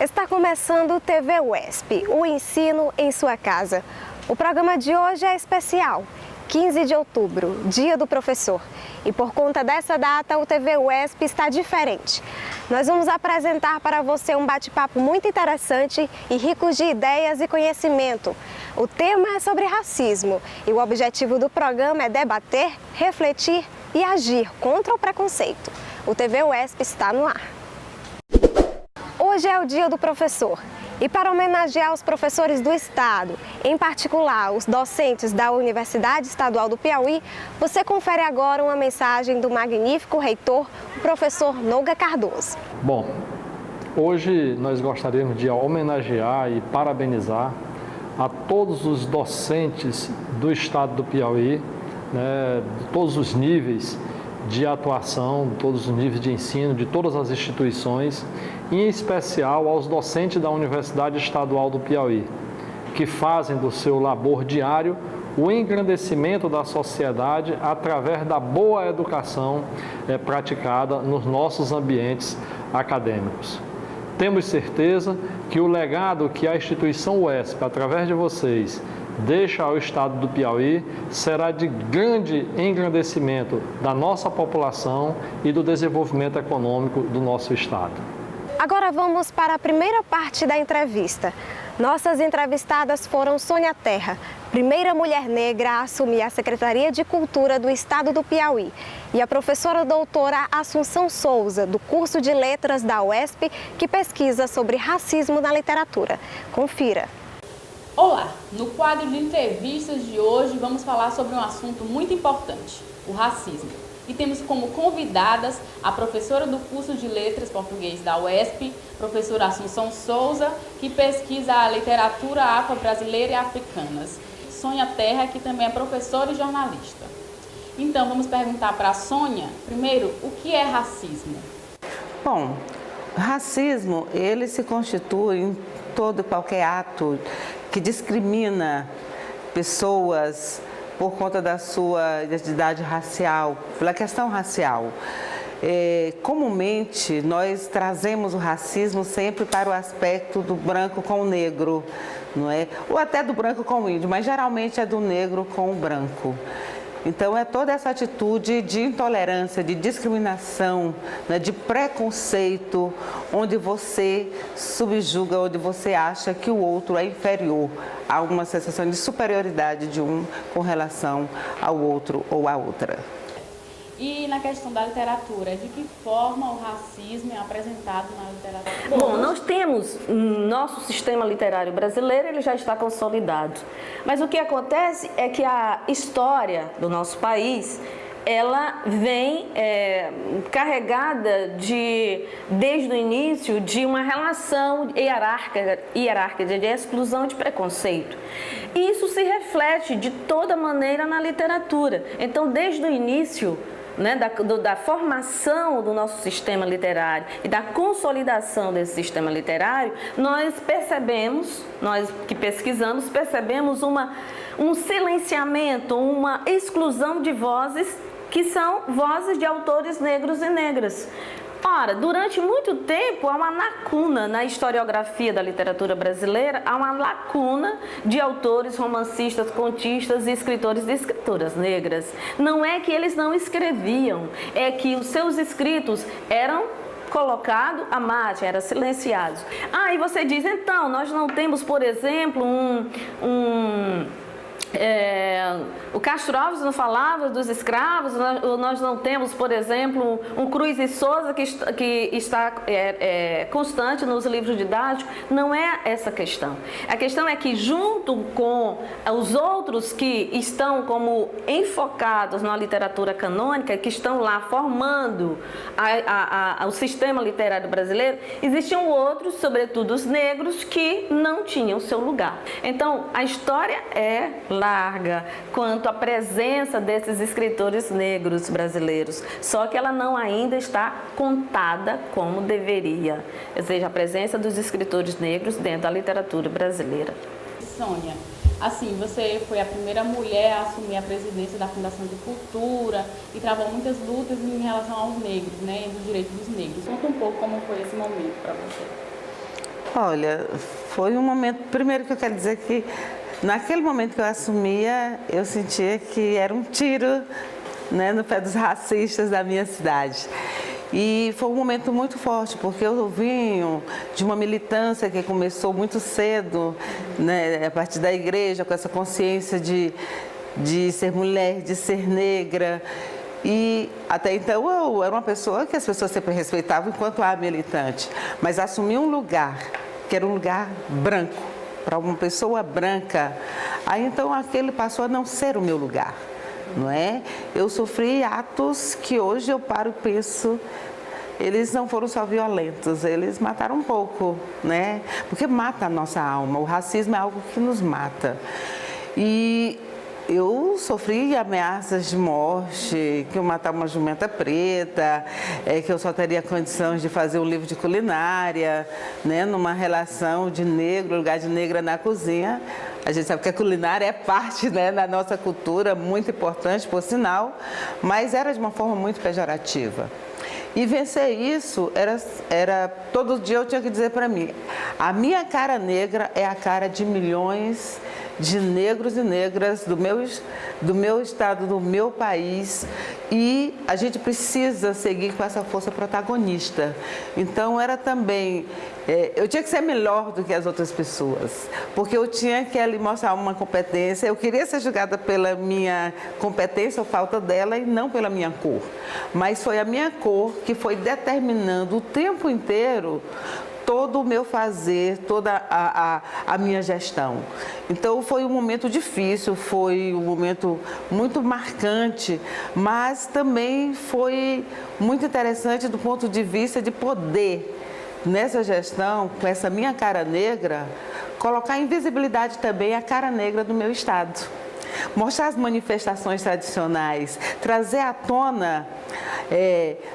Está começando o TV UESP, o ensino em sua casa. O programa de hoje é especial, 15 de outubro, Dia do Professor. E por conta dessa data, o TV UESP está diferente. Nós vamos apresentar para você um bate-papo muito interessante e rico de ideias e conhecimento. O tema é sobre racismo e o objetivo do programa é debater, refletir e agir contra o preconceito. O TV UESP está no ar. Hoje é o Dia do Professor e para homenagear os professores do Estado, em particular os docentes da Universidade Estadual do Piauí, você confere agora uma mensagem do magnífico reitor, o professor Nouga Cardoso. Bom, hoje nós gostaríamos de homenagear e parabenizar a todos os docentes do Estado do Piauí, de todos os níveis de atuação, de todos os níveis de ensino, de todas as instituições, em especial aos docentes da Universidade Estadual do Piauí, que fazem do seu labor diário o engrandecimento da sociedade através da boa educação praticada nos nossos ambientes acadêmicos. Temos certeza que o legado que a instituição UESP, através de vocês, deixa ao Estado do Piauí será de grande engrandecimento da nossa população e do desenvolvimento econômico do nosso Estado. Agora vamos para a primeira parte da entrevista. Nossas entrevistadas foram Sônia Terra, primeira mulher negra a assumir a Secretaria de Cultura do Estado do Piauí, e a professora doutora Assunção Souza, do curso de Letras da UESP, que pesquisa sobre racismo na literatura. Confira. Olá! No quadro de entrevistas de hoje vamos falar sobre um assunto muito importante, o racismo. E temos como convidadas a professora do curso de Letras Português da UESP, professora Assunção Souza, que pesquisa a literatura afro-brasileira e africanas. Sônia Terra, que também é professora e jornalista. Então vamos perguntar para a Sônia, primeiro, o que é racismo? Bom, racismo, ele se constitui em todo e qualquer ato que discrimina pessoas por conta da sua identidade racial, pela questão racial. Comumente, nós trazemos o racismo sempre para o aspecto do branco com o negro, não é? Ou até do branco com o índio, mas geralmente é do negro com o branco. Então, é toda essa atitude de intolerância, de discriminação, né, de preconceito, onde você subjuga, onde você acha que o outro é inferior, há uma sensação de superioridade de um com relação ao outro ou à outra. E na questão da literatura, de que forma o racismo é apresentado na literatura? Bom, nós temos nosso sistema literário brasileiro, ele já está consolidado. Mas o que acontece é que a história do nosso país, ela vem carregada desde o início, de uma relação hierárquica de exclusão e de preconceito. Isso se reflete de toda maneira na literatura. Então, desde o início, da formação do nosso sistema literário e da consolidação desse sistema literário, nós que pesquisamos, percebemos um silenciamento, uma exclusão de vozes que são vozes de autores negros e negras. Ora, durante muito tempo há uma lacuna na historiografia da literatura brasileira, há uma lacuna de autores, romancistas, contistas e escritores e escritoras negras. Não é que eles não escreviam, é que os seus escritos eram colocados à margem, eram silenciados. E você diz, então, nós não temos, por exemplo, o Castro Alves não falava dos escravos, nós não temos, por exemplo, um Cruz e Souza que está constante nos livros didáticos. Não é essa a questão. A questão é que, junto com os outros que estão como enfocados na literatura canônica, que estão lá formando o sistema literário brasileiro, existiam outros, sobretudo os negros, que não tinham seu lugar. Então, a história é larga quanto à presença desses escritores negros brasileiros, só que ela não ainda está contada como deveria, ou seja, a presença dos escritores negros dentro da literatura brasileira. Sônia, assim, você foi a primeira mulher a assumir a presidência da Fundação de Cultura e travou muitas lutas em relação aos negros, dos direitos dos negros. Conta um pouco como foi esse momento para você. Olha, foi um momento, primeiro que eu quero dizer que naquele momento que eu assumia, eu sentia que era um tiro, né, no pé dos racistas da minha cidade. E foi um momento muito forte, porque eu vim de uma militância que começou muito cedo, né, a partir da igreja, com essa consciência de ser mulher, de ser negra. E até então eu era uma pessoa que as pessoas sempre respeitavam enquanto a militante, mas assumi um lugar, que era um lugar branco, para uma pessoa branca. Aí então aquele passou a não ser o meu lugar, não é? Eu sofri atos que hoje eu paro e penso, eles não foram só violentos, eles mataram um pouco, né? Porque mata a nossa alma, o racismo é algo que nos mata. E eu sofri ameaças de morte, que eu matava uma jumenta preta, que eu só teria condições de fazer um livro de culinária, né, numa relação de negro, lugar de negra na cozinha. A gente sabe que a culinária é parte, né, da nossa cultura, muito importante, por sinal, mas era de uma forma muito pejorativa. E vencer isso era todo dia eu tinha que dizer para mim, a minha cara negra é a cara de milhões de negros e negras do meu estado, do meu país, e a gente precisa seguir com essa força protagonista. Então era também, eu tinha que ser melhor do que as outras pessoas, porque eu tinha que ali mostrar uma competência, eu queria ser julgada pela minha competência ou falta dela e não pela minha cor. Mas foi a minha cor que foi determinando o tempo inteiro todo o meu fazer, toda a minha gestão. Então foi um momento difícil, foi um momento muito marcante, mas também foi muito interessante do ponto de vista de poder, nessa gestão, com essa minha cara negra, colocar em visibilidade também a cara negra do meu estado. Mostrar as manifestações tradicionais, trazer à tona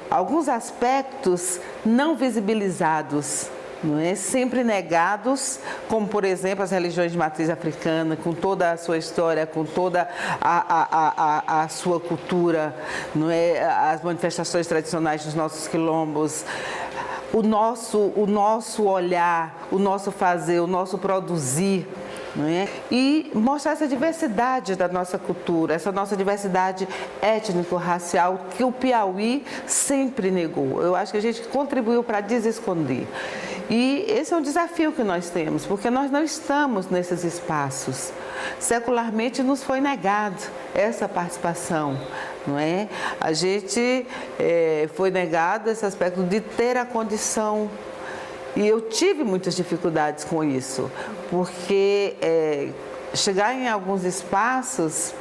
alguns aspectos não visibilizados, não é? Sempre negados, como por exemplo as religiões de matriz africana, com toda a sua história, com toda a sua cultura, não é? As manifestações tradicionais dos nossos quilombos, o nosso olhar, o nosso fazer, o nosso produzir. Não é? E mostrar essa diversidade da nossa cultura, essa nossa diversidade étnico-racial que o Piauí sempre negou. Eu acho que a gente contribuiu para desesconder. E esse é um desafio que nós temos, porque nós não estamos nesses espaços. Secularmente nos foi negado essa participação, não é? A gente foi negado esse aspecto de ter a condição. E eu tive muitas dificuldades com isso, porque chegar em alguns espaços,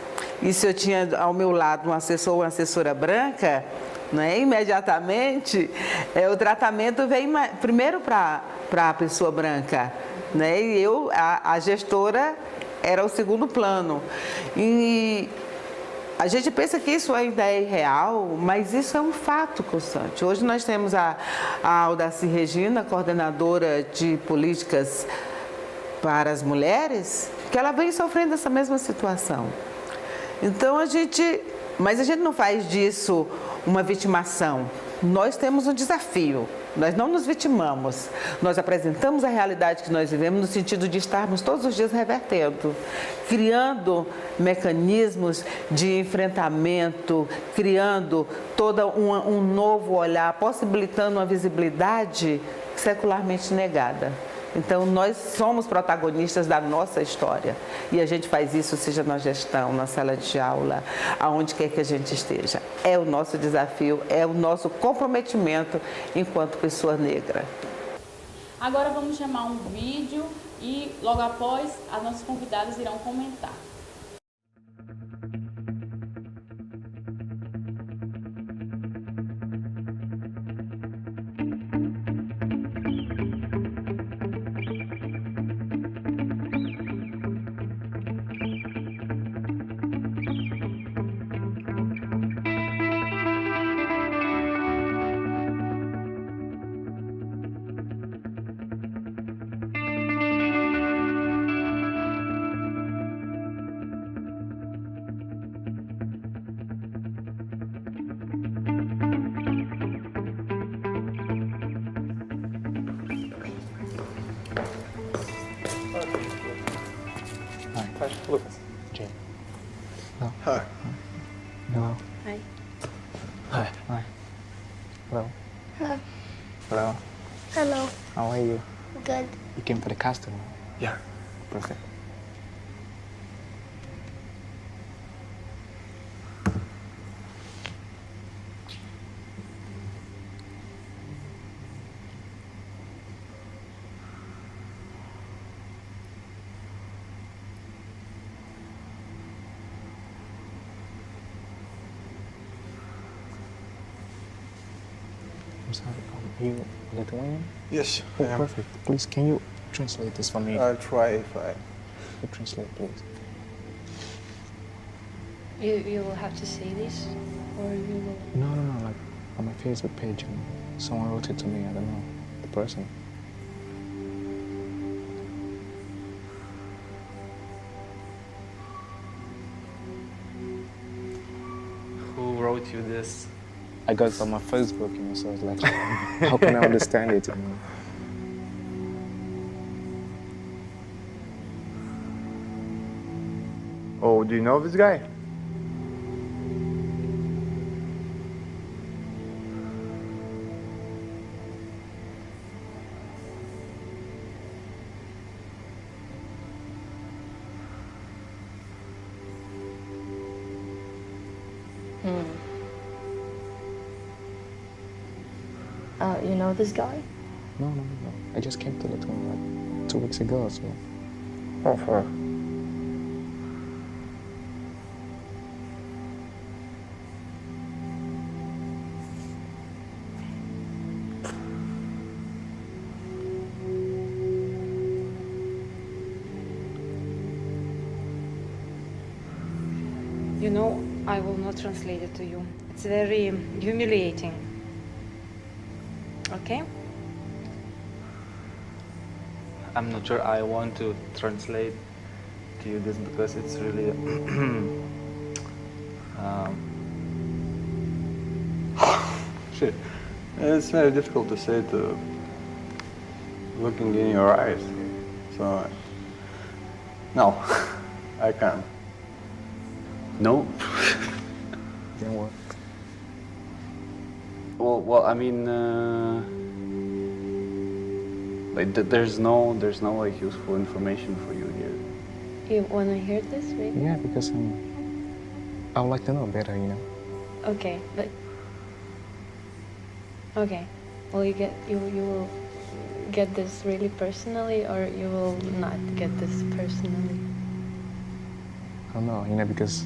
e se eu tinha ao meu lado um assessor ou uma assessora branca, né, imediatamente o tratamento vem primeiro para a pessoa branca, né, e a gestora era o segundo plano. E a gente pensa que isso ainda é irreal, mas isso é um fato constante. Hoje nós temos a Aldaci Regina, coordenadora de políticas para as mulheres, que ela vem sofrendo essa mesma situação. Então mas a gente não faz disso uma vitimação. Nós temos um desafio. Nós não nos vitimamos, nós apresentamos a realidade que nós vivemos no sentido de estarmos todos os dias revertendo, criando mecanismos de enfrentamento, criando todo um novo olhar, possibilitando uma visibilidade secularmente negada. Então, nós somos protagonistas da nossa história e a gente faz isso, seja na gestão, na sala de aula, aonde quer que a gente esteja. É o nosso desafio, é o nosso comprometimento enquanto pessoa negra. Agora vamos chamar um vídeo e logo após as nossas convidadas irão comentar. Look. Jane. No. Hi. Hello. Hi. Hi. Hi. Hello. Hello. Hello. Hello. How are you? Good. You came for the casting? Yeah. Perfect. I'm sorry, are you Lithuanian? Yes, I Oh, am. perfect. Please, can you translate this for me? I'll try if I... You translate, please. You will have to say this, or you will... No, like on my Facebook page, and someone wrote it to me, I don't know, the person. Who wrote you this? I got it on my Facebook, so I was like, how can I understand it? Oh, do you know this guy? You know this guy? No. I just came to Lithuania like 2 weeks ago, so. Oh, her. You know, I will not translate it to you. It's very humiliating. Okay? I'm not sure I want to translate to you this because it's really Shit. It's very difficult to say to looking in your eyes. So, no, I can't. no. Didn't work. Well, I mean, like there's no like useful information for you here. You wanna hear this, maybe? Yeah, because I would like to know better, Okay, but... Okay, well you will get this really personally, or you will not get this personally? I don't know, because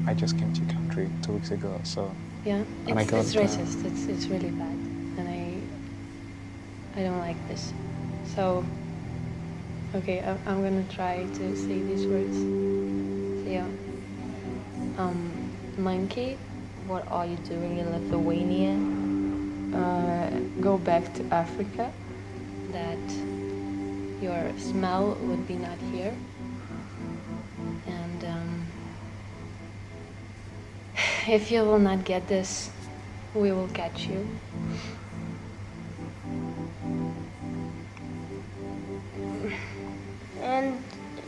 I just came to your country 2 weeks ago, so. Yeah, And I it's got, racist. It's really bad, and I don't like this. So, okay, I'm gonna try to say these words. So, yeah. Monkey, what are you doing in Lithuania? Go back to Africa. That your smell would be not here. And if you will not get this, we will catch you. And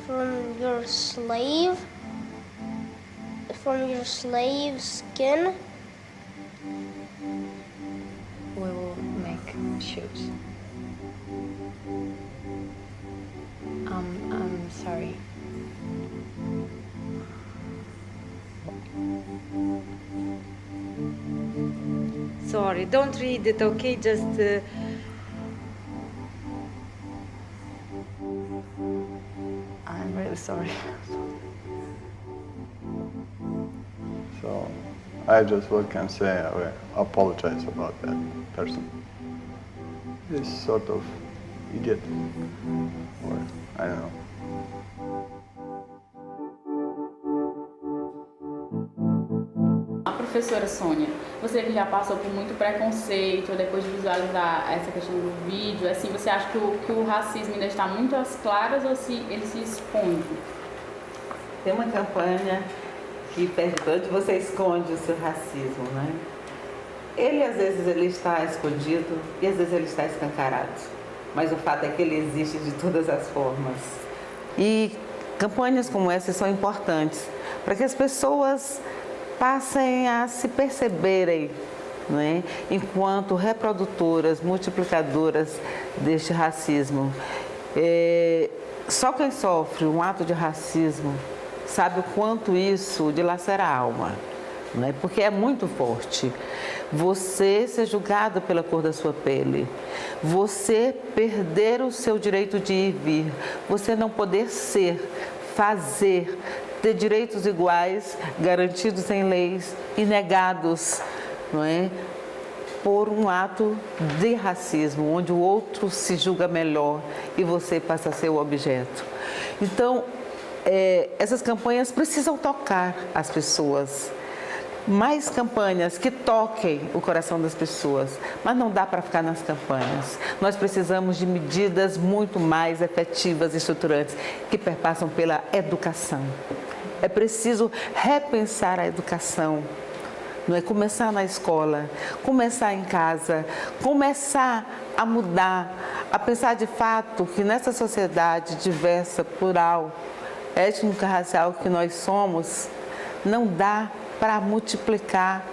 from your slave skin, We will make shoes. I'm sorry. Sorry, don't read it, okay? Just... I'm really sorry. So, I just what can say, I apologize about that person. This sort of idiot, or I don't know. A professora Sônia, você que já passou por muito preconceito depois de visualizar essa questão do vídeo, assim, você acha que o racismo ainda está muito às claras ou se ele se esconde? Tem uma campanha que pergunta onde você esconde o seu racismo, né? Ele, às vezes, ele está escondido e às vezes ele está escancarado. Mas o fato é que ele existe de todas as formas. E Campanhas como essa são importantes para que as pessoas passem a se perceberem, não é? Enquanto reprodutoras, multiplicadoras deste racismo. Só quem sofre um ato de racismo sabe o quanto isso dilacera a alma, não é? Porque é muito forte. Você ser julgado pela cor da sua pele, você perder o seu direito de ir e vir, você não poder ser, fazer, ter direitos iguais, garantidos em leis e negados, não é? Por um ato de racismo, onde o outro se julga melhor e você passa a ser o objeto. Então, essas campanhas precisam tocar as pessoas. Mais campanhas que toquem o coração das pessoas, mas não dá para ficar nas campanhas. Nós precisamos de medidas muito mais efetivas e estruturantes que perpassam pela educação. É preciso repensar a educação, não é? Começar na escola, começar em casa, começar a mudar, a pensar de fato que nessa sociedade diversa, plural, étnica, racial que nós somos, não dá para multiplicar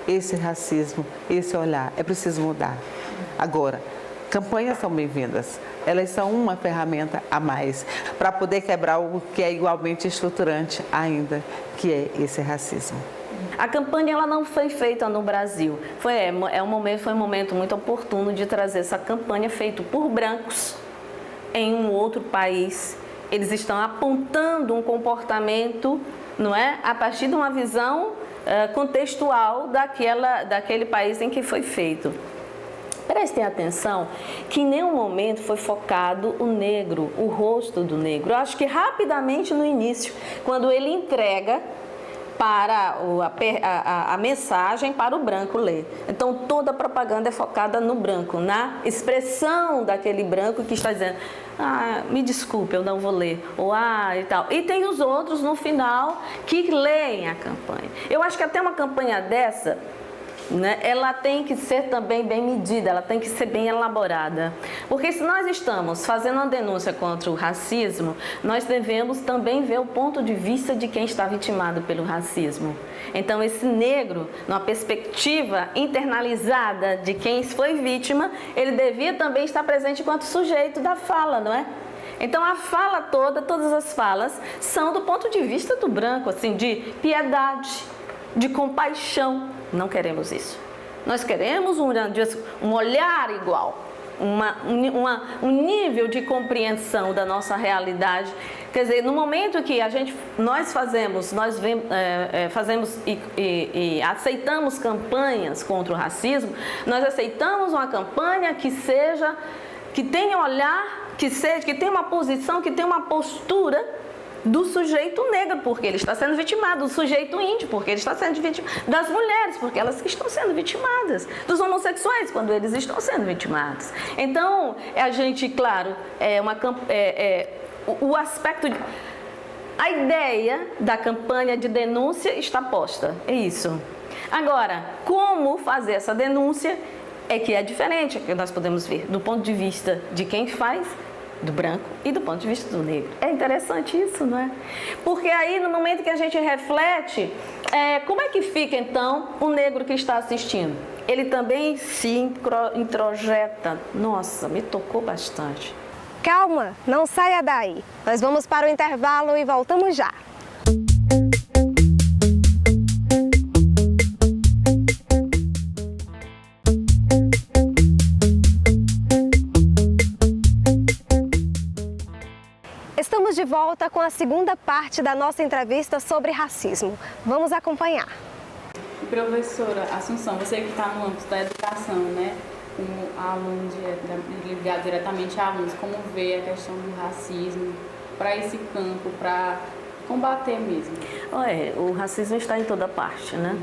esse racismo, esse olhar. É preciso mudar. Agora, campanhas são bem-vindas. Elas são uma ferramenta a mais para poder quebrar algo que é igualmente estruturante ainda, que é esse racismo. A campanha ela não foi feita no Brasil. Foi um momento muito oportuno de trazer essa campanha feita por brancos em um outro país. Eles estão apontando um comportamento, não é? A partir de uma visão contextual daquele país em que foi feito. Prestem atenção que em nenhum momento foi focado o negro, o rosto do negro. Eu acho que rapidamente no início, quando ele entrega para a mensagem para o branco ler. Então toda a propaganda é focada no branco, na expressão daquele branco que está dizendo: me desculpe, eu não vou ler, ou e tal. E tem os outros no final que leem a campanha. Eu acho que até uma campanha dessa, né, ela tem que ser também bem medida, ela tem que ser bem elaborada. Porque se nós estamos fazendo uma denúncia contra o racismo, nós devemos também ver o ponto de vista de quem está vitimado pelo racismo. Então esse negro, numa perspectiva internalizada de quem foi vítima, ele devia também estar presente enquanto sujeito da fala, não é? Então a fala toda, todas as falas, são do ponto de vista do branco, assim, de piedade, de compaixão. Não queremos isso. Nós queremos um olhar igual, um nível de compreensão da nossa realidade. Quer dizer, no momento que nós fazemos e aceitamos campanhas contra o racismo, nós aceitamos uma campanha que tenha olhar, que tenha uma posição, que tenha uma postura do sujeito negro, porque ele está sendo vitimado, do sujeito índio, porque ele está sendo vitimado, das mulheres, porque elas estão sendo vitimadas, dos homossexuais, quando eles estão sendo vitimados. Então, a gente, claro, o aspecto a ideia da campanha de denúncia está posta, é isso. Agora, como fazer essa denúncia é que é diferente, que nós podemos ver do ponto de vista de quem faz, do branco, e do ponto de vista do negro. É interessante isso, não é? Porque aí, no momento que a gente reflete, como é que fica, então, o negro que está assistindo? Ele também se introjeta. Nossa, me tocou bastante. Calma, não saia daí. Nós vamos para o intervalo e voltamos já. Estamos de volta com a segunda parte da nossa entrevista sobre racismo. Vamos acompanhar. Professora Assunção, você que está no âmbito da educação, né? Como aluno ligado diretamente a alunos, como vê a questão do racismo para esse campo, para combater mesmo? O racismo está em toda parte, né?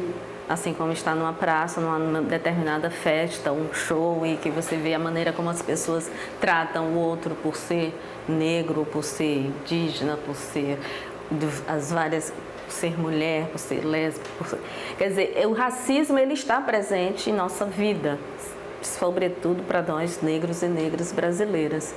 Assim como está numa praça, numa determinada festa, um show, e que você vê a maneira como as pessoas tratam o outro por ser negro, por ser indígena, por ser por ser mulher, por ser lésbica, quer dizer, o racismo ele está presente em nossa vida, sobretudo para nós negros e negras brasileiras.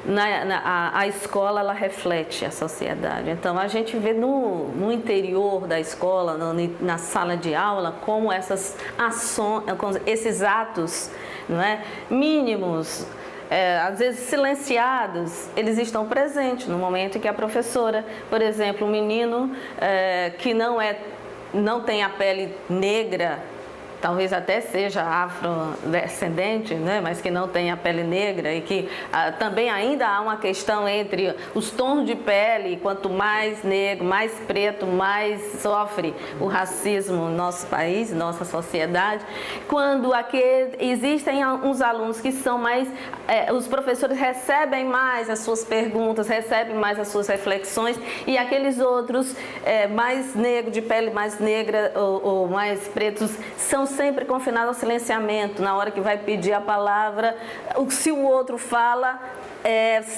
a escola ela reflete a sociedade. Então a gente vê no interior da escola, na sala de aula, como essas ações, esses atos, não é, mínimos, às vezes silenciados, eles estão presentes no momento em que a professora, por exemplo, um menino que não tem a pele negra, talvez até seja afrodescendente, né, mas que não tem a pele negra e que também ainda há uma questão entre os tons de pele, quanto mais negro, mais preto, mais sofre o racismo no nosso país, nossa sociedade. Quando existem uns alunos que são mais, os professores recebem mais as suas perguntas, recebem mais as suas reflexões, e aqueles outros mais negros, de pele mais negra ou mais pretos, são sempre confinados ao silenciamento. Na hora que vai pedir a palavra, se o outro fala,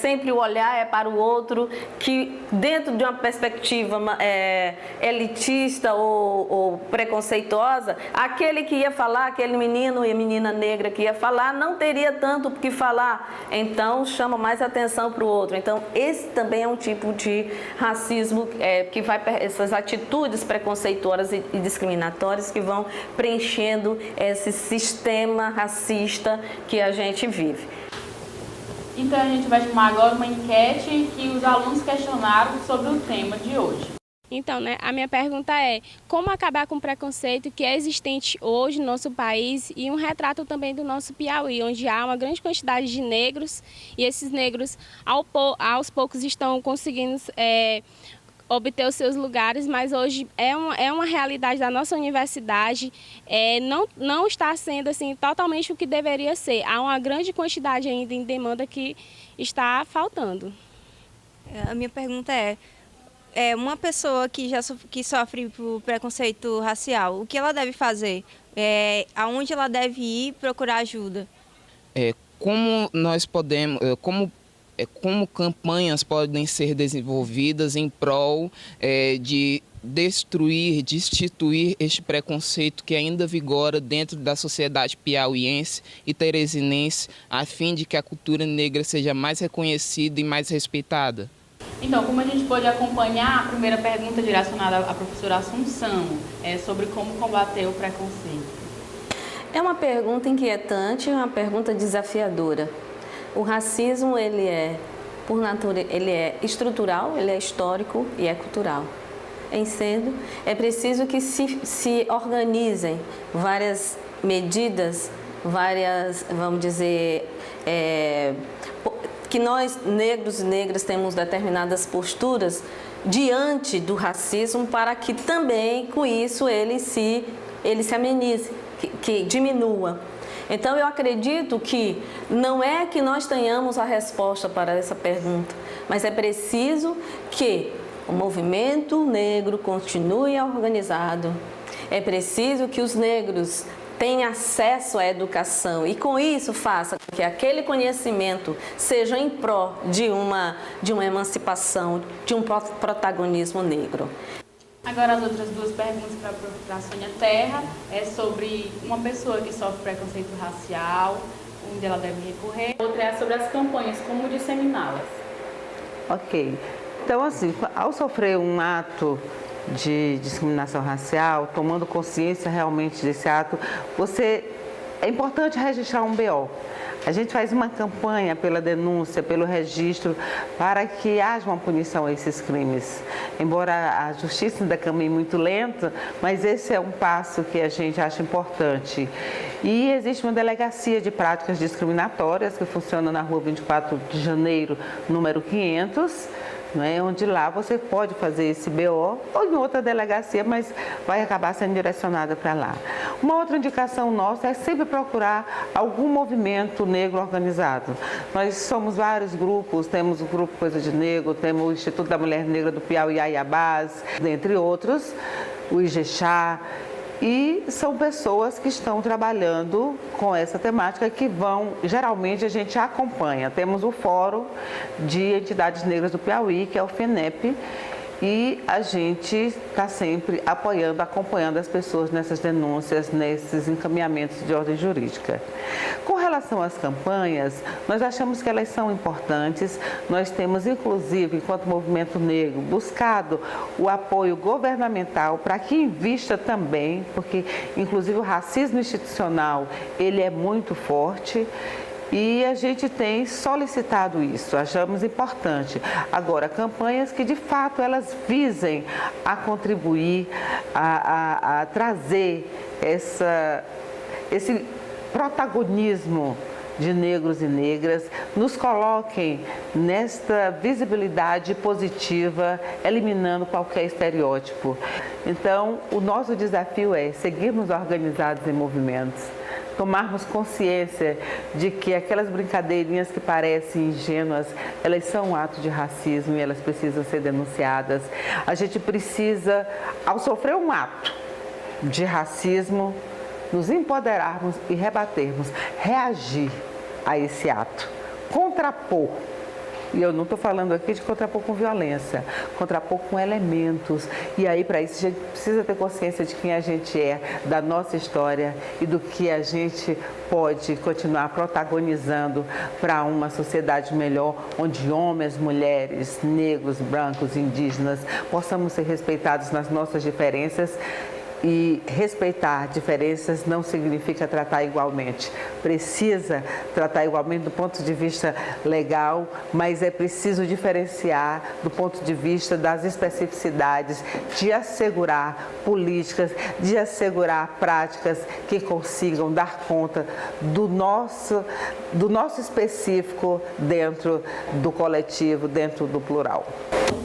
sempre o olhar é para o outro, que dentro de uma perspectiva elitista ou preconceituosa, aquele que ia falar, aquele menino e menina negra que ia falar, não teria tanto o que falar, então chama mais atenção para o outro. Então esse também é um tipo de racismo que vai, essas atitudes preconceituosas e discriminatórias que vão preenchendo esse sistema racista que a gente vive. Então a gente vai chamar agora uma enquete que os alunos questionaram sobre o tema de hoje. Então, a minha pergunta é: como acabar com o preconceito que é existente hoje no nosso país, e um retrato também do nosso Piauí, onde há uma grande quantidade de negros, e esses negros aos poucos estão conseguindo obter os seus lugares, mas hoje é uma realidade da nossa universidade, não está sendo assim totalmente o que deveria ser. Há uma grande quantidade ainda em demanda que está faltando. A minha pergunta é uma pessoa que sofre por preconceito racial, o que ela deve fazer? Aonde ela deve ir procurar ajuda? Como nós podemos, como campanhas podem ser desenvolvidas em prol de destituir este preconceito que ainda vigora dentro da sociedade piauiense e teresinense, a fim de que a cultura negra seja mais reconhecida e mais respeitada? Então, como a gente pode acompanhar, a primeira pergunta direcionada à professora Assunção é sobre como combater o preconceito. É uma pergunta inquietante, uma pergunta desafiadora. O racismo, ele é estrutural, ele é histórico e é cultural. Em sendo, é preciso que se organizem várias medidas, vamos dizer, que nós, negros e negras, temos determinadas posturas diante do racismo para que também, com isso, ele se amenize, que diminua. Então, eu acredito que não é que nós tenhamos a resposta para essa pergunta, mas é preciso que o movimento negro continue organizado. É preciso que os negros tenham acesso à educação e, com isso, faça com que aquele conhecimento seja em prol de uma emancipação, de um protagonismo negro. Agora, as outras duas perguntas para a Sônia Terra é sobre uma pessoa que sofre preconceito racial, onde ela deve recorrer. Outra é sobre as campanhas, como disseminá-las. Ok. Então, assim, ao sofrer um ato de discriminação racial, tomando consciência realmente desse ato, é importante registrar um BO. A gente faz uma campanha pela denúncia, pelo registro, para que haja uma punição a esses crimes. Embora a justiça ainda caminhe muito lento, mas esse é um passo que a gente acha importante. E existe uma delegacia de práticas discriminatórias que funciona na Rua 24 de Janeiro, número 500, onde lá você pode fazer esse BO ou em outra delegacia, mas vai acabar sendo direcionada para lá. Uma outra indicação nossa é sempre procurar algum movimento negro organizado. Nós somos vários grupos, temos o Grupo Coisa de Negro, temos o Instituto da Mulher Negra do Piauí, Aiabás, dentre outros, o Ijexá. E são pessoas que estão trabalhando com essa temática que geralmente a gente acompanha. Temos o Fórum de Entidades Negras do Piauí, que é o FENEP, e a gente está sempre acompanhando as pessoas nessas denúncias, nesses encaminhamentos de ordem jurídica. Com relação relação às campanhas, nós achamos que elas são importantes. Nós temos, inclusive, enquanto movimento negro, buscado o apoio governamental para que invista também, porque, inclusive, o racismo institucional, ele é muito forte. E a gente tem solicitado isso, achamos importante. Agora, campanhas que de fato elas visem a contribuir, a trazer esse protagonismo de negros e negras, nos coloquem nesta visibilidade positiva, eliminando qualquer estereótipo. Então, o nosso desafio é seguirmos organizados em movimentos, tomarmos consciência de que aquelas brincadeirinhas que parecem ingênuas, elas são um ato de racismo e elas precisam ser denunciadas. A gente precisa, ao sofrer um ato de racismo, nos empoderarmos e rebatermos, reagir a esse ato, contrapor. E eu não estou falando aqui de contrapor com violência, contrapor com elementos. E aí, para isso, a gente precisa ter consciência de quem a gente é, da nossa história e do que a gente pode continuar protagonizando para uma sociedade melhor, onde homens, mulheres, negros, brancos, indígenas, possamos ser respeitados nas nossas diferenças. E respeitar diferenças não significa tratar igualmente. Precisa tratar igualmente do ponto de vista legal, mas é preciso diferenciar do ponto de vista das especificidades, de assegurar políticas, de assegurar práticas que consigam dar conta do nosso específico dentro do coletivo, dentro do plural.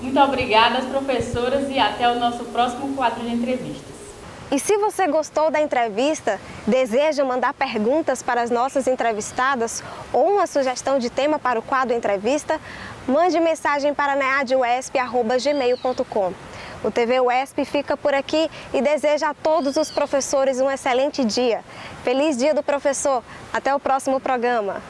Muito obrigada às professoras e até o nosso próximo quadro de entrevistas. E se você gostou da entrevista, deseja mandar perguntas para as nossas entrevistadas ou uma sugestão de tema para o quadro Entrevista, mande mensagem para neaduesp@gmail.com. O TV UESP fica por aqui e deseja a todos os professores um excelente dia. Feliz Dia do Professor! Até o próximo programa!